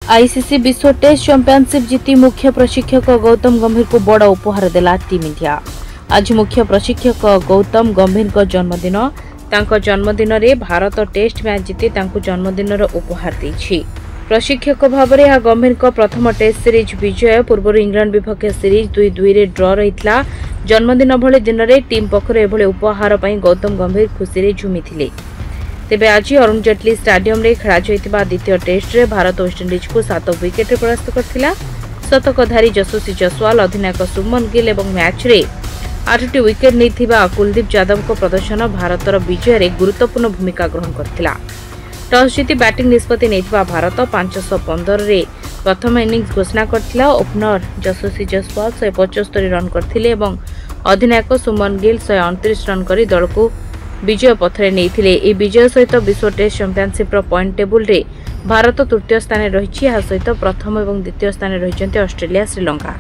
ICC विश्व test championship जीति मुख्य प्रशिक्षक गौतम गंभीर को बड़ उपहार देला टीम इंडिया। आज मुख्य प्रशिक्षक गौतम गंभीर को जन्मदिन। तांको जन्मदिन रे भारत टेस्ट मैच जीति तांको जन्मदिन उपहार देछि। प्रशिक्षक भाव में गंभीर को प्रथम टेस्ट सीरीज विजय पूर्व इंग्लैंड विपक्ष सीरीज 2-2 रे ड्र रही। जन्मदिन भली दिन में टीम पक्षर एभली उपहार पर गौतम गंभीर खुशी झुमी। तेबे आज अरुण जेटली स्टाडियम रे खेला जाइतिबा द्वितीय टेस्ट रे भारत वेस्टइंडीज को 7 विकेट परास्त करथिला। शतकधारी यशस्वी जसवाल, अधिनायक शुभमन गिल और मैच रे 8टी विकेट नैथिबा कुलदीप यादव को प्रदर्शन भारतर विजय रे गुरुत्वपूर्ण भूमिका ग्रहण करथिला। टॉस जीति बैटिंग निष्पत्ति नैथिबा भारत 515 रे प्रथम इनिंग्स घोषणा करथिला। ओपनर यशस्वी जसवाल 175 रन करथिले एवं अधिनायक शुभमन गिल 129 रन करी दल को विजय पथरे नहीं। ए विजय सहित विश्व टेस्ट चैंपियनशिप पॉइंट टेबुल रे भारत तृतीय स्थान रही। सहित प्रथम और द्वितीय स्थान रही ऑस्ट्रेलिया, श्रीलंका।